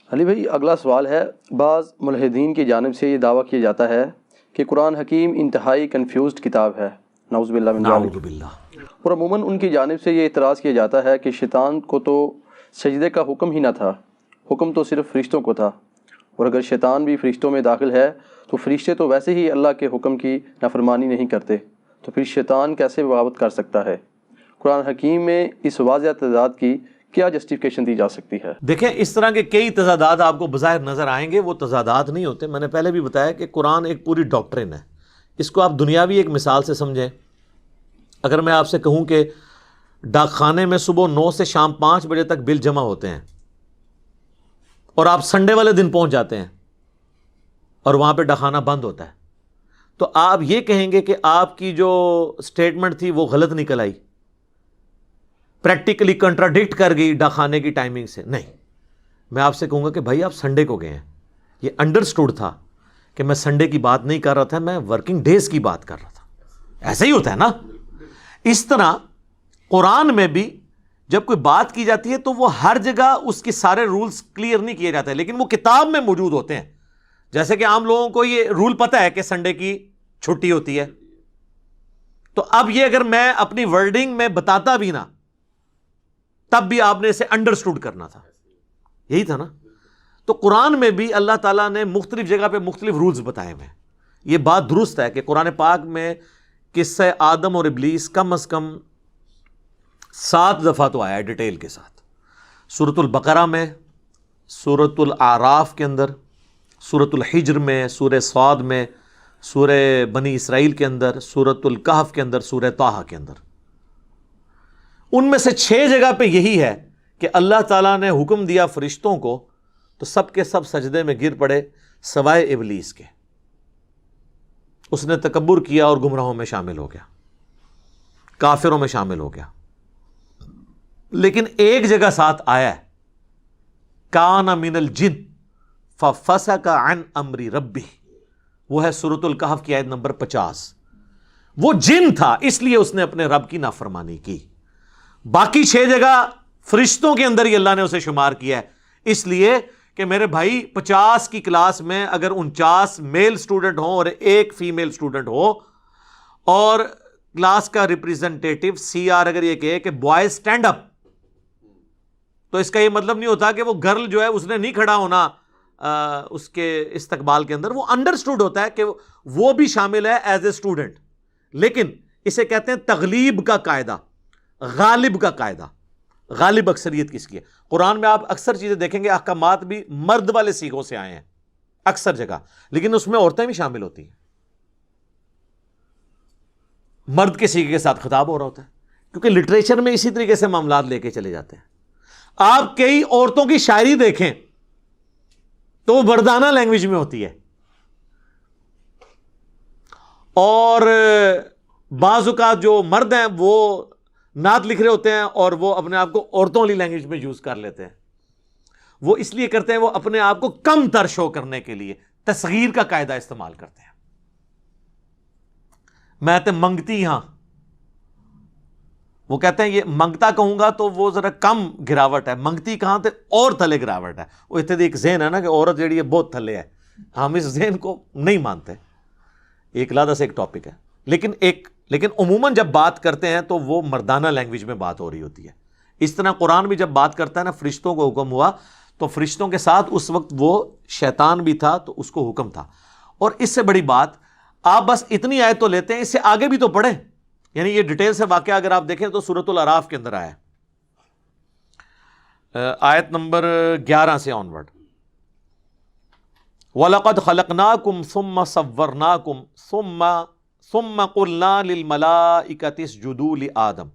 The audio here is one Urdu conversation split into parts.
علی بھائی اگلا سوال ہے، بعض ملحدین کی جانب سے یہ دعویٰ کیا جاتا ہے کہ قرآن حکیم انتہائی کنفیوزڈ کتاب ہے، نعوذ باللہ من ذالک، اور عموماً ان کی جانب سے یہ اعتراض کیا جاتا ہے کہ شیطان کو تو سجدے کا حکم ہی نہ تھا، حکم تو صرف فرشتوں کو تھا، اور اگر شیطان بھی فرشتوں میں داخل ہے تو فرشتے تو ویسے ہی اللہ کے حکم کی نافرمانی نہیں کرتے، تو پھر شیطان کیسے بغاوت کر سکتا ہے؟ قرآن حکیم میں اس واضح تضاد کی کیا جسٹیفیکیشن دی جا سکتی ہے؟ دیکھیں اس طرح کے کئی تضادات آپ کو بظاہر نظر آئیں گے، وہ تضادات نہیں ہوتے. میں نے پہلے بھی بتایا کہ قرآن ایک پوری ڈاکٹرن ہے. اس کو آپ دنیاوی ایک مثال سے سمجھیں. اگر میں آپ سے کہوں کہ ڈاک خانے میں صبح 9 سے شام 5 بجے تک بل جمع ہوتے ہیں اور آپ سنڈے والے دن پہنچ جاتے ہیں اور وہاں پہ ڈاک خانہ بند ہوتا ہے، تو آپ یہ کہیں گے کہ آپ کی جو سٹیٹمنٹ تھی وہ غلط نکل آئی، پریکٹیکلی کنٹراڈکٹ کر گئی ڈاک خانے کی ٹائمنگ سے؟ نہیں، میں آپ سے کہوں گا کہ بھائی آپ سنڈے کو گئے ہیں. یہ انڈرسٹوڈ تھا کہ میں سنڈے کی بات نہیں کر رہا تھا، میں ورکنگ ڈیز کی بات کر رہا تھا. ایسا ہی ہوتا ہے نا. اس طرح قرآن میں بھی جب کوئی بات کی جاتی ہے تو وہ ہر جگہ اس کے سارے رولز کلیئر نہیں کیے جاتے، لیکن وہ کتاب میں موجود ہوتے ہیں. جیسے کہ عام لوگوں کو یہ رول پتہ ہے کہ سنڈے کی چھٹی ہوتی ہے، تو اب یہ اگر میں اپنی ورڈنگ میں بتاتا بھی نا تب بھی آپ نے اسے انڈرسٹوڈ کرنا تھا. یہی تھا نا. تو قرآن میں بھی اللہ تعالیٰ نے مختلف جگہ پہ مختلف رولز بتائے ہوئے ہیں. یہ بات درست ہے کہ قرآن پاک میں قصہ آدم اور ابلیس کم از کم 7 دفعہ تو آیا ہے ڈیٹیل کے ساتھ. سورۃ البقرہ میں، سورۃ الاعراف کے اندر، سورۃ الحجر میں، سورہ صاد میں، سورہ بنی اسرائیل کے اندر، سورۃ الکہف کے اندر، سورہ طٰہٰ کے اندر. ان میں سے 6 جگہ پہ یہی ہے کہ اللہ تعالیٰ نے حکم دیا فرشتوں کو تو سب کے سب سجدے میں گر پڑے سوائے ابلیس کے. اس نے تکبر کیا اور گمراہوں میں شامل ہو گیا، کافروں میں شامل ہو گیا. لیکن ایک جگہ ساتھ آیا ہے، کان من الجن ففسق عن امر ربہ، وہ ہے سورۃ الکہف کی آیت نمبر 50. وہ جن تھا اس لیے اس نے اپنے رب کی نافرمانی کی. باقی 6 جگہ فرشتوں کے اندر ہی اللہ نے اسے شمار کیا ہے، اس لیے کہ میرے بھائی 50 کی کلاس میں اگر 49 میل سٹوڈنٹ ہوں اور 1 فیمیل سٹوڈنٹ ہو، اور کلاس کا ریپریزنٹیٹو سی آر اگر یہ کہے کہ بوائز سٹینڈ اپ، تو اس کا یہ مطلب نہیں ہوتا کہ وہ گرل جو ہے اس نے نہیں کھڑا ہونا اس کے استقبال کے اندر. وہ انڈرسٹوڈ ہوتا ہے کہ وہ بھی شامل ہے ایز اے اسٹوڈنٹ. لیکن اسے کہتے ہیں تغلیب کا قاعدہ، غالب کا قاعدہ. غالب اکثریت کس کی ہے؟ قرآن میں آپ اکثر چیزیں دیکھیں گے، احکامات بھی مرد والے سیغوں سے آئے ہیں اکثر جگہ، لیکن اس میں عورتیں بھی شامل ہوتی ہیں. مرد کے سیغے کے ساتھ خطاب ہو رہا ہوتا ہے، کیونکہ لٹریچر میں اسی طریقے سے معاملات لے کے چلے جاتے ہیں. آپ کئی عورتوں کی شاعری دیکھیں تو وہ مردانہ لینگویج میں ہوتی ہے، اور بعض اوقات جو مرد ہیں وہ نعت لکھ رہے ہوتے ہیں اور وہ اپنے آپ کو عورتوں والی لینگویج میں یوز کر لیتے ہیں. وہ اس لیے کرتے ہیں، وہ اپنے آپ کو کم تر شو کرنے کے لیے تصغیر کا قاعدہ استعمال کرتے ہیں. میں تے منگتی ہاں، وہ کہتے ہیں یہ منگتا کہوں گا تو وہ ذرا کم گراوٹ ہے، منگتی کہاں تے اور تھلے گراوٹ ہے. وہ اتنے ایک ذہن ہے نا کہ عورت جیڑی ہے بہت تھلے ہے، ہم اس ذہن کو نہیں مانتے. ایک علیحدہ سے ایک ٹاپک ہے، لیکن عموماً جب بات کرتے ہیں تو وہ مردانہ لینگویج میں بات ہو رہی ہوتی ہے. اس طرح قرآن بھی جب بات کرتا ہے نا، فرشتوں کو حکم ہوا تو فرشتوں کے ساتھ اس وقت وہ شیطان بھی تھا تو اس کو حکم تھا. اور اس سے بڑی بات آپ بس اتنی آیت تو لیتے ہیں، اس سے آگے بھی تو پڑھیں. یعنی یہ ڈیٹیل سے واقعہ اگر آپ دیکھیں تو سورۃ الاعراف کے اندر آیا آیت نمبر 11 سے آنورڈ، وَلَقَدْ خَلَقْنَاكُمْ ثُمَّ صَوَّرْنَاكُمْ ثُمَّ قُلْنَا لِلْمَلَائِكَةِ اسْجُدُوا لِآدَمَ.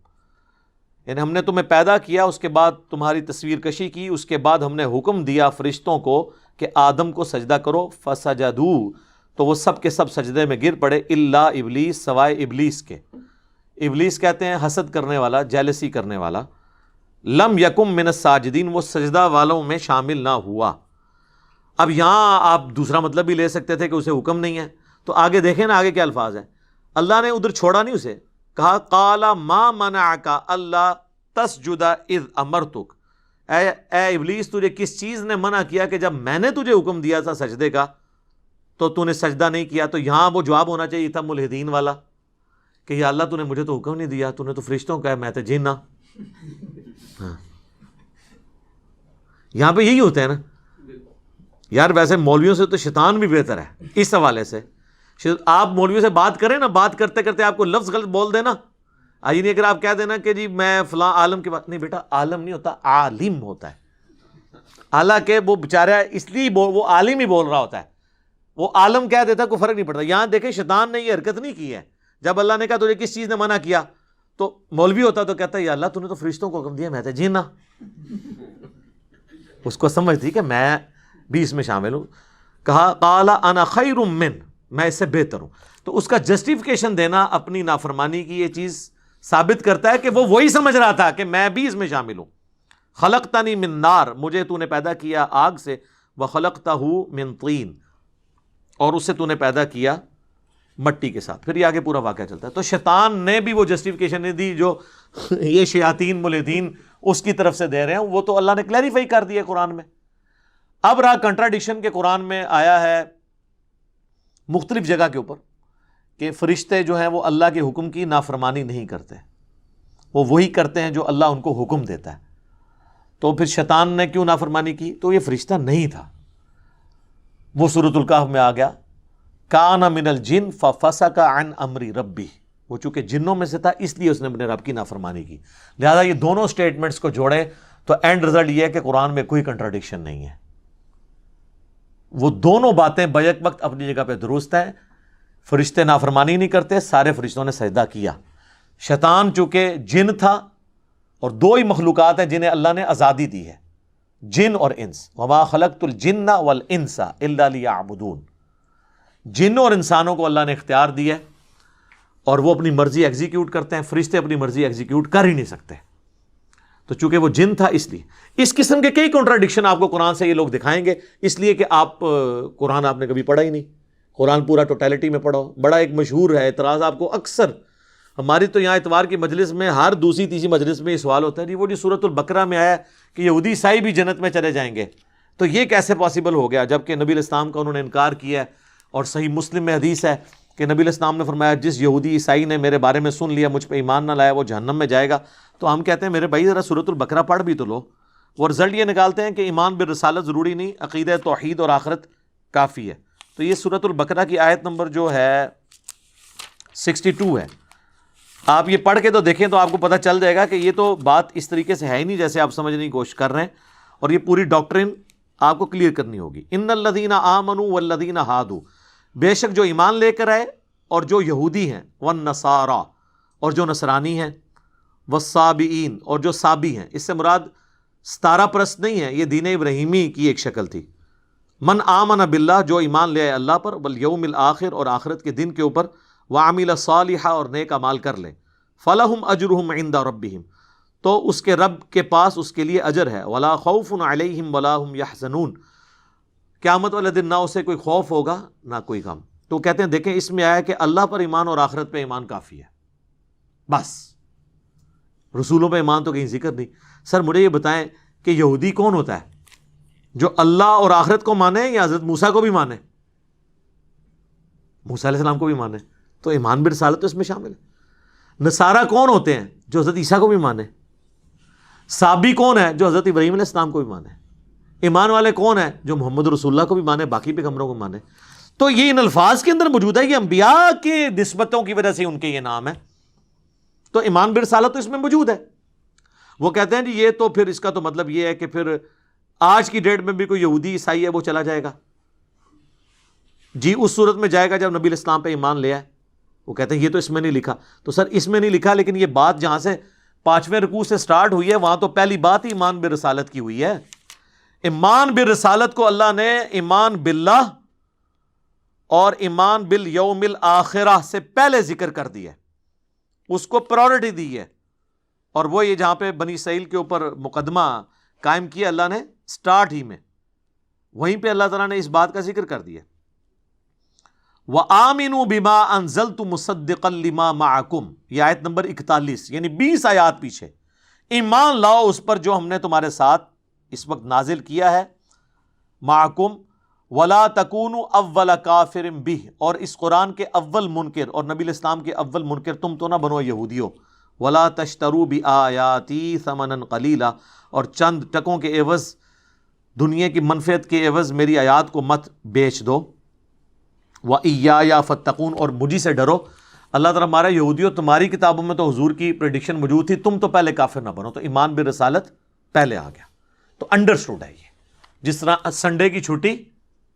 یعنی ہم نے تمہیں پیدا کیا، اس کے بعد تمہاری تصویر کشی کی، اس کے بعد ہم نے حکم دیا فرشتوں کو کہ آدم کو سجدہ کرو. فَسَجَدُوا، تو وہ سب کے سب سجدے میں گر پڑے، الا ابلیس، سوائے ابلیس کے. ابلیس کہتے ہیں حسد کرنے والا، جیلسی کرنے والا. لم یکم من الساجدین، وہ سجدہ والوں میں شامل نہ ہوا. اب یہاں آپ دوسرا مطلب بھی لے سکتے تھے کہ اسے حکم نہیں ہے، تو آگے دیکھیں نا آگے کیا الفاظ ہیں. اللہ نے ادھر چھوڑا نہیں اسے، کہا قال ما منعک الا تسجد اذ امرتک. اے ابلیس تجھے کس چیز نے منع کیا کہ جب میں نے تجھے حکم دیا تھا سجدے کا تو تو نے سجدہ نہیں کیا؟ تو یہاں وہ جواب ہونا چاہیے تھا ملحدین والا کہ یا اللہ تو نے مجھے تو حکم نہیں دیا، تو نے تو فرشتوں کا ہے، میں تو جن ہاں۔ یہاں پہ یہی ہوتا ہے نا یار، ویسے مولویوں سے تو شیطان بھی بہتر ہے اس حوالے سے۔ آپ مولویوں سے بات کریں نا، بات کرتے کرتے آپ کو لفظ غلط بول دینا، آئی نہیں، اگر آپ کہہ دینا کہ جی میں فلاں عالم کی بات، نہیں بیٹا عالم نہیں ہوتا، عالم ہوتا ہے، حالانکہ وہ بیچارہ اس لیے وہ عالم ہی بول رہا ہوتا ہے، وہ عالم کہہ دیتا کوئی فرق نہیں پڑتا۔ یہاں دیکھیں شیطان نے یہ حرکت نہیں کی ہے، جب اللہ نے کہا تجھے کس چیز نے منع کیا تو مولوی ہوتا تو کہتا ہے یا اللہ تو نے تو فرشتوں کو حکم دیا، میں تو جینا، اس کو سمجھ تھی کہ میں بھی اس میں شامل ہوں۔ کہا قال انا خیر من، میں اس سے بہتر ہوں، تو اس کا جسٹیفیکیشن دینا اپنی نافرمانی کی یہ چیز ثابت کرتا ہے کہ وہ وہی سمجھ رہا تھا کہ میں بھی اس میں شامل ہوں۔ خلقتنی من نار، مجھے تو نے پیدا کیا آگ سے، وخلقتہ من طین، اور اس سے تو نے پیدا کیا مٹی کے ساتھ۔ پھر یہ آگے پورا واقعہ چلتا ہے۔ تو شیطان نے بھی وہ جسٹیفیکیشن نہیں دی جو یہ شیاطین ملحدین اس کی طرف سے دے رہے ہیں، وہ تو اللہ نے کلیریفائی کر دیا قرآن میں۔ اب رہا کنٹراڈکشن کے قرآن میں آیا ہے مختلف جگہ کے اوپر کہ فرشتے جو ہیں وہ اللہ کے حکم کی نافرمانی نہیں کرتے، وہ وہی کرتے ہیں جو اللہ ان کو حکم دیتا ہے۔ تو پھر شیطان نے کیوں نافرمانی کی؟ تو یہ فرشتہ نہیں تھا، وہ سورۃ الکہف میں آ گیا کان من الجن ففسق عن امر ربی، وہ چونکہ جنوں میں سے تھا اس لیے اس نے اپنے رب کی نافرمانی کی۔ لہذا یہ دونوں سٹیٹمنٹس کو جوڑے تو اینڈ رزلٹ یہ ہے کہ قرآن میں کوئی کنٹراڈکشن نہیں ہے، وہ دونوں باتیں بیک وقت اپنی جگہ پہ درست ہیں۔ فرشتے نافرمانی نہیں کرتے، سارے فرشتوں نے سجدہ کیا۔ شیطان چونکہ جن تھا، اور دو ہی مخلوقات ہیں جنہیں اللہ نے آزادی دی ہے، جن اور انس، وما خلقت الجن والانس الا لیعبدون، جنوں اور انسانوں کو اللہ نے اختیار دی ہے اور وہ اپنی مرضی ایگزیکیوٹ کرتے ہیں، فرشتے اپنی مرضی ایگزیکیوٹ کر ہی نہیں سکتے۔ تو چونکہ وہ جن تھا اس لیے اس قسم کے کئی کنٹراڈکشن آپ کو قرآن سے یہ لوگ دکھائیں گے، اس لیے کہ آپ قرآن آپ نے کبھی پڑھا ہی نہیں، قرآن پورا ٹوٹیلٹی میں پڑھو۔ بڑا ایک مشہور ہے اعتراض آپ کو اکثر، ہماری تو یہاں اتوار کی مجلس میں ہر دوسری تیسری مجلس میں یہ سوال ہوتا ہے جی وہ جو سورۃ البقرہ میں آیا کہ یہودی عیسائی بھی جنت میں چلے جائیں گے، تو یہ کیسے پاسبل ہو گیا جبکہ نبی علیہ السلام کا انہوں نے انکار کیا ہے، اور صحیح مسلم میں حدیث ہے کہ نبی علیہ السلام نے فرمایا جس یہودی عیسائی نے میرے بارے میں سن لیا، مجھ پہ ایمان نہ لایا، وہ جہنم میں جائے گا۔ تو ہم کہتے ہیں میرے بھائی ذرا سورۃ البقرہ پڑھ بھی تو لو، وہ رزلٹ یہ نکالتے ہیں کہ ایمان بالرسالت ضروری نہیں، عقیدہ توحید اور آخرت کافی ہے۔ تو یہ سورۃ البقرہ کی آیت نمبر جو ہے 62 ہے، آپ یہ پڑھ کے تو دیکھیں تو آپ کو پتہ چل جائے گا کہ یہ تو بات اس طریقے سے ہے ہی نہیں جیسے آپ سمجھنے کی کوشش کر رہے ہیں، اور یہ پوری ڈاکٹرن آپ کو کلیئر کرنی ہوگی۔ ان الذین آمنوا والذین ہادوا، بے شک جو ایمان لے کر آئے اور جو یہودی ہیں، والنصارى، اور جو نصرانی ہیں، والصابئین، اور جو صابی ہیں، اس سے مراد ستارہ پرست نہیں ہے، یہ دین ابراہیمی کی ایک شکل تھی۔ من آمن باللہ، جو ایمان لے آئے اللہ پر، والیوم الآخر، اور آخرت کے دن کے اوپر، وعمل صالحا، اور نیک اعمال کر لے، فلہم اجرہم عند ربہم، تو اس کے رب کے پاس اس کے لیے اجر ہے، ولا خوف علیہم ولا ہم یحزنون، قیامت والے دن نہ اسے کوئی خوف ہوگا نہ کوئی غم۔ تو کہتے ہیں دیکھیں اس میں آیا کہ اللہ پر ایمان اور آخرت پہ ایمان کافی ہے، بس رسولوں پہ ایمان تو کہیں ذکر نہیں۔ سر مجھے یہ بتائیں کہ یہودی کون ہوتا ہے، جو اللہ اور آخرت کو مانے یا حضرت موسیٰ کو بھی مانے؟ موسیٰ علیہ السلام کو بھی مانے، تو ایمان برسالت تو اس میں شامل ہے۔ نصارہ کون ہوتے ہیں؟ جو حضرت عیسیٰ کو بھی مانے۔ صابی کون ہے؟ جو حضرت ابراہیم علیہ السلام کو بھی مانے۔ ایمان والے کون ہیں؟ جو محمد رسول اللہ کو بھی مانے، باقی پیغمبروں کو مانے۔ تو یہ ان الفاظ کے اندر موجود ہے، یہ انبیاء کے نسبتوں کی وجہ سے ان کے یہ نام ہے، تو ایمان برسالت تو اس میں موجود ہے۔ وہ کہتے ہیں جی یہ تو پھر اس کا تو مطلب یہ ہے کہ پھر آج کی ڈیٹ میں بھی کوئی یہودی عیسائی ہے وہ چلا جائے گا جی، اس صورت میں جائے گا جب نبی علیہ السلام پہ ایمان لے آئے۔ وہ کہتے ہیں یہ تو اس میں نہیں لکھا۔ تو سر اس میں نہیں لکھا، لیکن یہ بات جہاں سے 5ویں رکوع سے سٹارٹ ہوئی ہے وہاں تو پہلی بات ہی ایمان برسالت کی ہوئی ہے۔ ایمان بالرسالت کو اللہ نے ایمان باللہ اور ایمان بالیوم الآخرہ سے پہلے ذکر کر دیا ہے، اس کو پرائورٹی دی ہے، اور وہ یہ جہاں پہ بنی اسرائیل کے اوپر مقدمہ قائم کیا اللہ نے سٹارٹ ہی میں، وہیں پہ اللہ تعالیٰ نے اس بات کا ذکر کر دیا۔ وَآمِنُوا بِمَا أَنزَلْتُ مُصَدِّقًا لِمَا مَعَكُمْ، یہ آیت نمبر 41، یعنی 20 آیات پیچھے۔ ایمان لاؤ اس پر جو ہم نے تمہارے ساتھ اس وقت نازل کیا ہے معکم ولا تکونوا اول کافر بہ، اور اس قرآن کے اول منکر اور نبی الاسلام کے اول منکر تم تو نہ بنو یہودیو، ولا تشتروا بآیاتی ثمنا قلیلا، اور چند ٹکوں کے عوض، دنیا کی منفعت کے عوض میری آیات کو مت بیچ دو، وَإِيَّايَ فَاتَّقُونَ، اور مجھی سے ڈرو۔ اللہ تعالیٰ ہمارا یہودیوں تمہاری کتابوں میں تو حضور کی پریڈکشن موجود تھی، تم تو پہلے کافر نہ بنو، تو ایمان بالرسالت پہلے آ گیا، تو انڈرسٹوڈ ہے یہ، جس طرح سنڈے کی چھٹی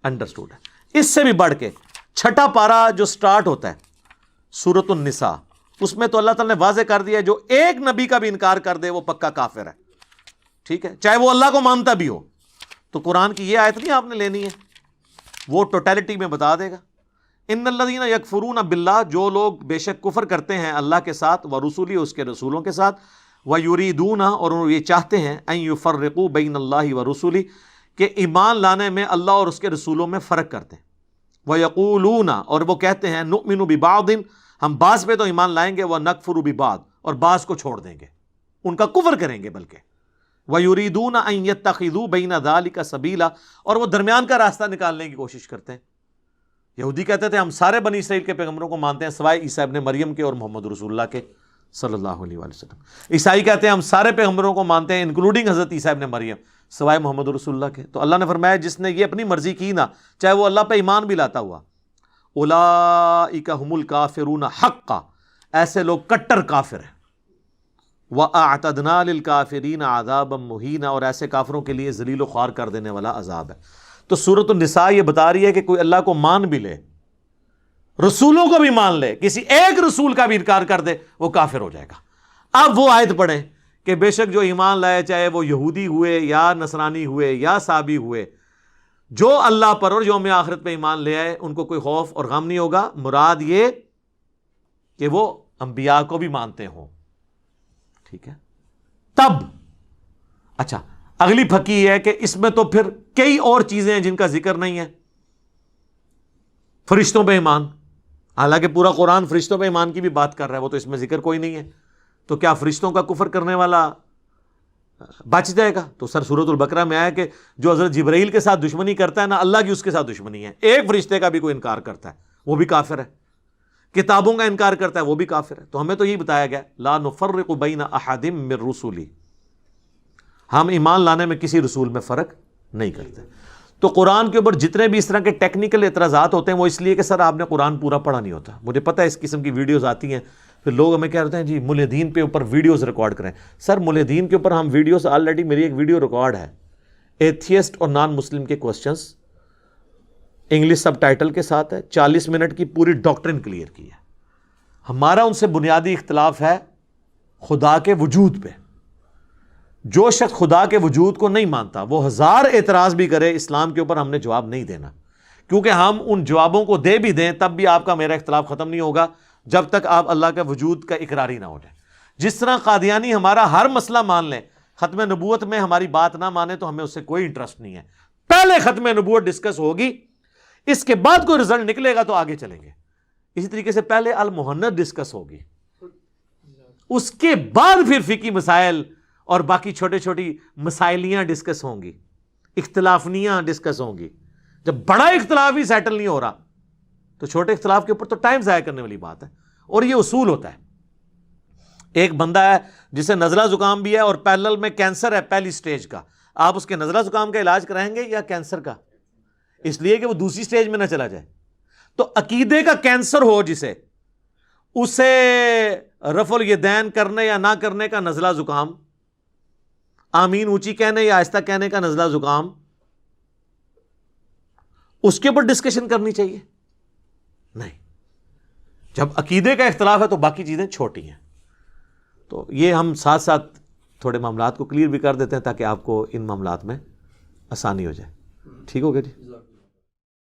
انڈرسٹوڈ ہے۔ اس سے بھی بڑھ کے چھٹا پارا جو سٹارٹ ہوتا ہے سورۃ النساء، اس میں تو اللہ تعالیٰ نے واضح کر دیا ہے جو ایک نبی کا بھی انکار کر دے وہ پکا کافر ہے، ٹھیک ہے، چاہے وہ اللہ کو مانتا بھی ہو۔ تو قرآن کی یہ آیت نہیں آپ نے لینی ہے، وہ ٹوٹیلٹی میں بتا دے گا۔ ان الذین یکفرون باللہ، جو لوگ بے شک کفر کرتے ہیں اللہ کے ساتھ، ورسولی، اس کے رسولوں کے ساتھ، ویریدون، اور یہ چاہتے ہیں، ان یفرقوا بین اللہ ورسولی، کہ ایمان لانے میں اللہ اور اس کے رسولوں میں فرق کرتے ہیں، ویقولون، اور وہ کہتے ہیں، نؤمن ببعض، ہم بعض پہ تو ایمان لائیں گے، ونکفر ببعض، اور بعض کو چھوڑ دیں گے، ان کا کفر کریں گے بلکہ، ویریدون ان یتخذوا بین ذلک سبیلا، اور وہ درمیان کا راستہ نکالنے کی کوشش کرتے ہیں۔ یہودی کہتے تھے ہم سارے بنی اسرائیل کے پیغمبروں کو مانتے ہیں سوائے عیسیٰ ابن مریم کے اور محمد رسول اللہ کے صلی اللہ علیہ وآلہ وسلم۔ عیسائی کہتے ہیں ہم سارے پیغمبروں کو مانتے ہیں انکلوڈنگ حضرت عیسیٰ ابن مریم سوائے محمد رسول اللہ کے۔ تو اللہ نے فرمایا جس نے یہ اپنی مرضی کی نا، چاہے وہ اللہ پہ ایمان بھی لاتا ہوا، اولئک هم الکافرون حقا، ایسے لوگ کٹر کافر ہیں، وَأَعْتَدْنَا لِلْكَافِرِينَ عَذَابًا مُهِينًا، اور ایسے کافروں کے لیے ذلیل و خوار کر دینے والا عذاب ہے۔ تو سورۃ النساء یہ بتا رہی ہے کہ کوئی اللہ کو مان بھی لے، رسولوں کو بھی مان لے، کسی ایک رسول کا بھی انکار کر دے، وہ کافر ہو جائے گا۔ اب وہ آیت پڑھیں کہ بے شک جو ایمان لائے، چاہے وہ یہودی ہوئے یا نصرانی ہوئے یا صابی ہوئے، جو اللہ پر اور یوم آخرت پہ ایمان لے آئے، ان کو کوئی خوف اور غم نہیں ہوگا۔ مراد یہ کہ وہ انبیاء کو بھی مانتے ہوں، ٹھیک ہے۔ تب اچھا اگلی پھکی ہے کہ اس میں تو پھر کئی اور چیزیں ہیں جن کا ذکر نہیں ہے۔ فرشتوں پہ ایمان، حالانکہ پورا قرآن فرشتوں پہ ایمان کی بھی بات کر رہا ہے، وہ تو اس میں ذکر کوئی نہیں ہے، تو کیا فرشتوں کا کفر کرنے والا بچ جائے گا؟ تو سر سورۃ البقرہ میں آیا کہ جو حضرت جبرائیل کے ساتھ دشمنی کرتا ہے نا، اللہ کی اس کے ساتھ دشمنی ہے۔ ایک فرشتے کا بھی کوئی انکار کرتا ہے وہ بھی کافر ہے، کتابوں کا انکار کرتا ہے وہ بھی کافر ہے۔ تو ہمیں تو یہی بتایا گیا لا نفرق بین احد من رسلی، ہم ایمان لانے میں کسی رسول میں فرق نہیں کرتے۔ تو قرآن کے اوپر جتنے بھی اس طرح کے ٹیکنیکل اعتراضات ہوتے ہیں وہ اس لیے کہ سر آپ نے قرآن پورا پڑھا نہیں ہوتا۔ مجھے پتہ ہے اس قسم کی ویڈیوز آتی ہیں، پھر لوگ ہمیں کہتے ہیں جی ملحدین پہ اوپر ویڈیوز ریکارڈ کریں۔ سر ملحدین کے اوپر ہم ویڈیوز، آلریڈی میری ایک ویڈیو ریکارڈ ہے، ایتھیسٹ اور نان مسلم کے کوسچنز، انگلش سب ٹائٹل کے ساتھ ہے، 40 منٹ کی پوری ڈاکٹرن کلیئر کی ہے۔ ہمارا ان سے بنیادی اختلاف ہے خدا کے وجود پہ۔ جو شخص خدا کے وجود کو نہیں مانتا وہ ہزار اعتراض بھی کرے، اسلام کے اوپر ہم نے جواب نہیں دینا، کیونکہ ہم ان جوابوں کو دے بھی دیں تب بھی آپ کا میرا اختلاف ختم نہیں ہوگا جب تک آپ اللہ کے وجود کا اقراری نہ ہو جائے۔ جس طرح قادیانی ہمارا ہر مسئلہ مان لیں، ختم نبوت میں ہماری بات نہ مانے تو ہمیں اس سے کوئی انٹرسٹ نہیں ہے۔ پہلے ختم نبوت ڈسکس ہوگی، اس کے بعد کوئی رزلٹ نکلے گا تو آگے چلیں گے۔ اسی طریقے سے پہلے المحنت ڈسکس ہوگی، اس کے بعد پھر فقہی مسائل اور باقی چھوٹی چھوٹی مسائلیاں ڈسکس ہوں گی، اختلافنیاں ڈسکس ہوں گی۔ جب بڑا اختلاف ہی سیٹل نہیں ہو رہا تو چھوٹے اختلاف کے اوپر تو ٹائم ضائع کرنے والی بات ہے۔ اور یہ اصول ہوتا ہے، ایک بندہ ہے جسے نزلہ زکام بھی ہے اور پیرلل میں کینسر ہے پہلی سٹیج کا، آپ اس کے نزلہ زکام کا علاج کرائیں گے یا کینسر کا؟ اس لیے کہ وہ دوسری سٹیج میں نہ چلا جائے۔ تو عقیدے کا کینسر ہو جسے، اسے رفع الیدین کرنے یا نہ کرنے کا نزلہ زکام، آمین اونچی کہنے یا آہستہ کہنے کا نزلہ زکام، اس کے اوپر ڈسکشن کرنی چاہیے؟ نہیں۔ جب عقیدے کا اختلاف ہے تو باقی چیزیں چھوٹی ہیں۔ تو یہ ہم ساتھ ساتھ تھوڑے معاملات کو کلیئر بھی کر دیتے ہیں تاکہ آپ کو ان معاملات میں آسانی ہو جائے۔ ٹھیک ہو گیا جی؟